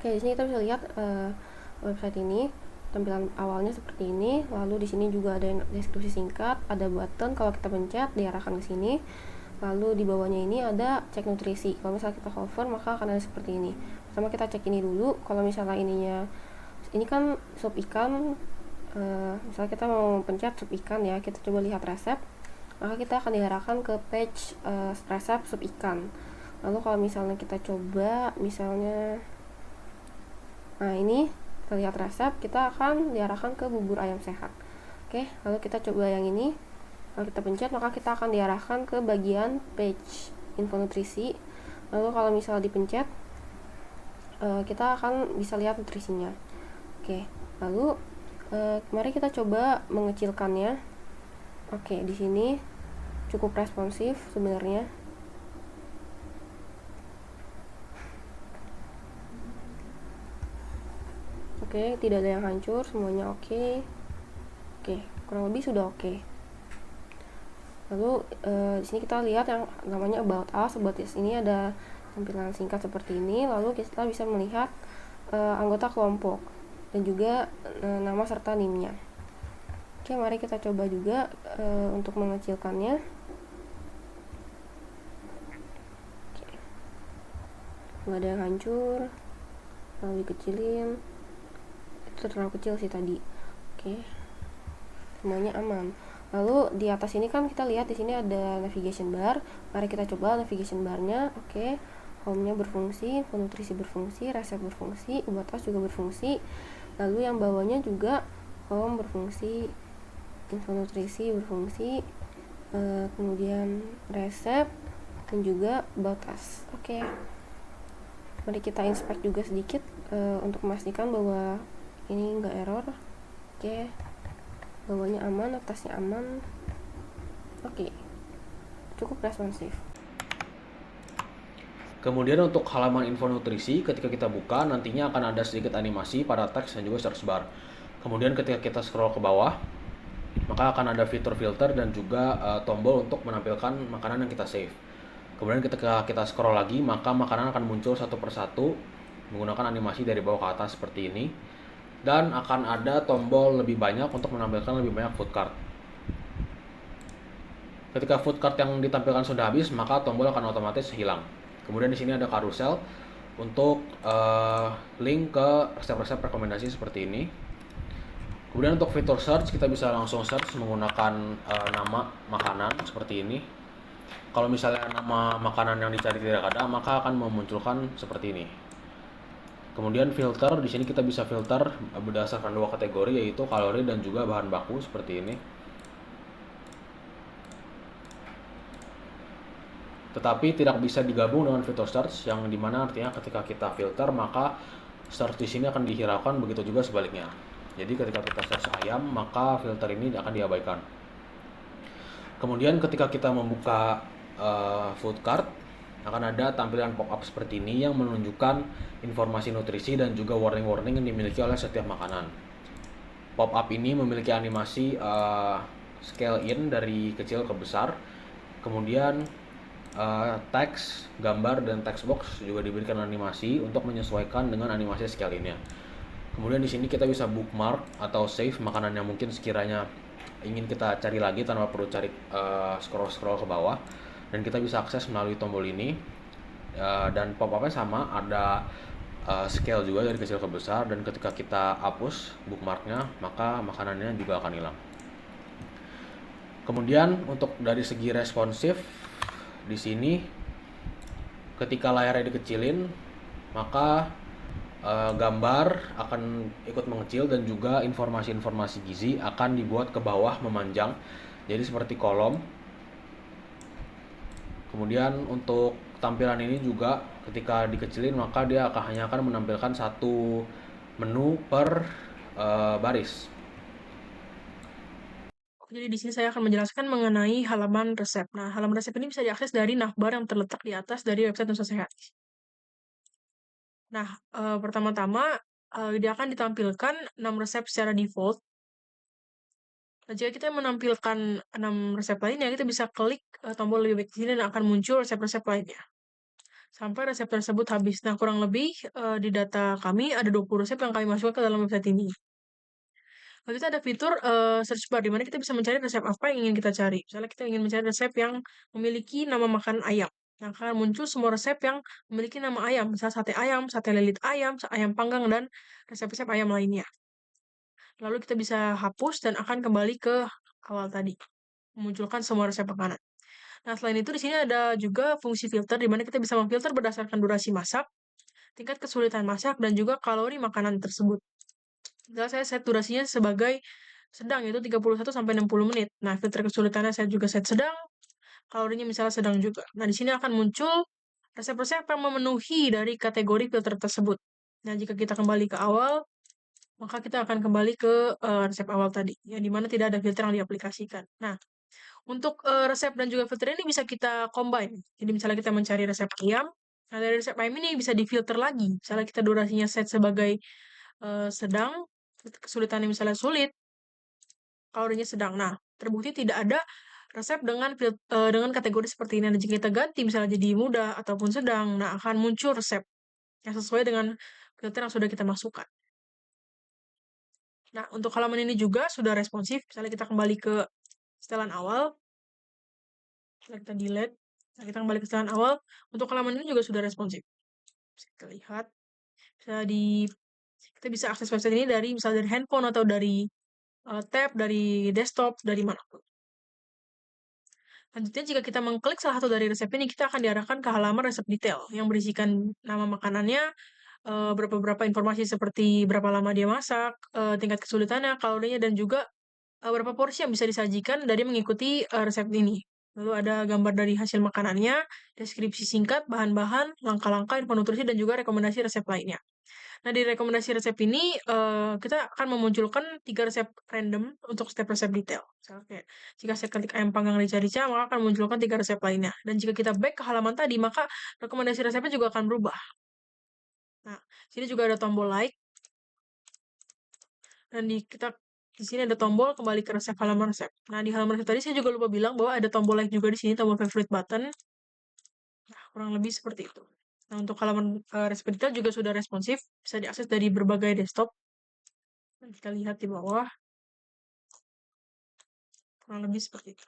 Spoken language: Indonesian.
Oke, di sini kita bisa lihat website ini tampilan awalnya seperti ini. Lalu di sini juga ada deskripsi singkat, ada button kalau kita pencet diarahkan ke sini. Lalu di bawahnya ini ada cek nutrisi. Kalau misalnya kita hover maka akan ada seperti ini. Pertama kita cek ini dulu. Kalau misalnya ini kan sup ikan, misalnya kita mau pencet sup ikan ya, kita coba lihat resep, maka kita akan diarahkan ke page resep sup ikan. Lalu kalau misalnya kita coba misalnya, nah ini kita lihat resep, kita akan diarahkan ke bubur ayam sehat. Oke, lalu kita coba yang ini. Kalau kita pencet maka kita akan diarahkan ke bagian page info nutrisi. Lalu kalau misalnya dipencet, kita akan bisa lihat nutrisinya. Oke, lalu mari kita coba mengecilkannya. Oke, di sini cukup responsif sebenarnya. Oke, tidak ada yang hancur, semuanya oke. Oke, kurang lebih sudah oke. Lalu di sini kita lihat yang namanya About Us. About Us ini ada tampilan singkat seperti ini. Lalu kita bisa melihat anggota kelompok dan juga nama serta NIM-nya. Oke, mari kita coba juga untuk mengecilkannya. Oke, nggak ada yang hancur. Lalu dikecilin. Itu terlalu kecil sih tadi. Oke, semuanya aman. Lalu di atas ini kan kita lihat di sini ada navigation bar. Mari kita coba navigation barnya. Oke, home-nya berfungsi, info nutrisi berfungsi, resep berfungsi, buat tas juga berfungsi. Lalu yang bawahnya juga home berfungsi, info nutrisi berfungsi, kemudian resep dan juga batas. Oke, mari kita inspect juga sedikit untuk memastikan bahwa ini enggak error. Oke, bawahnya aman, atasnya aman. Oke, cukup responsif. Kemudian untuk halaman info nutrisi, ketika kita buka nantinya akan ada sedikit animasi pada teks dan juga search bar. Kemudian ketika kita scroll ke bawah, maka akan ada fitur filter dan juga tombol untuk menampilkan makanan yang kita save. Kemudian ketika kita scroll lagi, maka makanan akan muncul satu persatu menggunakan animasi dari bawah ke atas seperti ini. Dan akan ada tombol lebih banyak untuk menampilkan lebih banyak food cart. Ketika food cart yang ditampilkan sudah habis, maka tombol akan otomatis hilang. Kemudian di sini ada carousel untuk link ke resep-resep rekomendasi seperti ini. Kemudian untuk fitur search kita bisa langsung search menggunakan nama makanan seperti ini. Kalau misalnya nama makanan yang dicari tidak ada, maka akan memunculkan seperti ini. Kemudian filter, di sini kita bisa filter berdasarkan dua kategori yaitu kalori dan juga bahan baku seperti ini. Tetapi tidak bisa digabung dengan fitur search yang dimana artinya ketika kita filter maka search di sini akan dihiraukan, begitu juga sebaliknya. Jadi ketika kita search ayam maka filter ini akan diabaikan. Kemudian ketika kita membuka food cart akan ada tampilan pop-up seperti ini yang menunjukkan informasi nutrisi dan juga warning-warning yang dimiliki oleh setiap makanan. Pop-up ini memiliki animasi scale in dari kecil ke besar. Kemudian teks, gambar, dan text box juga diberikan animasi untuk menyesuaikan dengan animasi scale in-nya. Kemudian di sini kita bisa bookmark atau save makanan yang mungkin sekiranya ingin kita cari lagi tanpa perlu cari scroll ke bawah, dan kita bisa akses melalui tombol ini. Dan pop-up-nya sama, ada scale juga dari kecil ke besar, dan ketika kita hapus bookmarknya maka makanannya juga akan hilang. Kemudian untuk dari segi responsif di sini ketika layarnya dikecilin maka gambar akan ikut mengecil dan juga informasi-informasi gizi akan dibuat ke bawah memanjang jadi seperti kolom. Kemudian untuk tampilan ini juga ketika dikecilin maka dia hanya akan menampilkan satu menu per baris. Jadi di sini saya akan menjelaskan mengenai halaman resep. Nah, halaman resep ini bisa diakses dari navbar yang terletak di atas dari website Nusa Sehat. Nah, pertama-tama dia akan ditampilkan 6 resep secara default. Nah, jika kita menampilkan 6 resep lainnya, kita bisa klik tombol lebih baik di sini dan akan muncul resep-resep lainnya. sampai resep tersebut habis. Nah, kurang lebih di data kami ada 20 resep yang kami masukkan ke dalam website ini. Lalu kita ada fitur search bar, di mana kita bisa mencari resep apa yang ingin kita cari. Misalnya kita ingin mencari resep yang memiliki nama makanan ayam. Nah, akan muncul semua resep yang memiliki nama ayam. Misalnya sate lilit ayam, ayam panggang, dan resep-resep ayam lainnya. Lalu kita bisa hapus dan akan kembali ke awal tadi. Memunculkan semua resep makanan. Nah, selain itu di sini ada juga fungsi filter, di mana kita bisa memfilter berdasarkan durasi masak, tingkat kesulitan masak, dan juga kalori makanan tersebut. Misalnya saya set durasinya sebagai sedang, yaitu 31 sampai 60 menit. Nah, filter kesulitannya saya juga set sedang, kalorinya misalnya sedang juga. Nah, di sini akan muncul resep-resep yang memenuhi dari kategori filter tersebut. Nah, jika kita kembali ke awal, maka kita akan kembali ke resep awal tadi, yang dimana tidak ada filter yang diaplikasikan. Nah, untuk resep dan juga filter ini bisa kita combine. Jadi misalnya kita mencari resep ayam, nah dari resep ayam ini bisa difilter lagi. Misalnya kita durasinya set sebagai sedang, kesulitannya misalnya sulit, kalorinya sedang. Nah, terbukti tidak ada resep dengan kategori seperti ini. Dan jika kita ganti misalnya jadi mudah ataupun sedang, nah akan muncul resep yang sesuai dengan filter yang sudah kita masukkan. Nah, untuk halaman ini juga sudah responsif. Misalnya kita kembali ke setelan awal, kita delete, nah, kita kembali ke setelan awal. Untuk halaman ini juga sudah responsif. Bisa kita lihat, kita bisa akses website ini dari misalnya dari handphone atau dari tab, dari desktop, dari manapun. Selanjutnya, jika kita mengklik salah satu dari resep ini, kita akan diarahkan ke halaman resep detail yang berisikan nama makanannya, beberapa informasi seperti berapa lama dia masak, tingkat kesulitannya, kalorinya, dan juga berapa porsi yang bisa disajikan dari mengikuti resep ini. Lalu ada gambar dari hasil makanannya, deskripsi singkat, bahan-bahan, langkah-langkah, info nutrisi, dan juga rekomendasi resep lainnya. Nah, di rekomendasi resep ini, kita akan memunculkan 3 resep random untuk setiap resep detail. Misalnya kayak, jika saya ketik ayam panggang rica-rica, maka akan memunculkan 3 resep lainnya. Dan jika kita back ke halaman tadi, maka rekomendasi resepnya juga akan berubah. Nah, sini juga ada tombol like. Dan di sini ada tombol kembali ke resep halaman resep. Nah, di halaman resep tadi saya juga lupa bilang bahwa ada tombol like juga di sini, tombol favorite button. Nah, kurang lebih seperti itu. Nah, untuk halaman resep detail juga sudah responsif, bisa diakses dari berbagai desktop. Kita lihat di bawah. Kurang lebih seperti itu.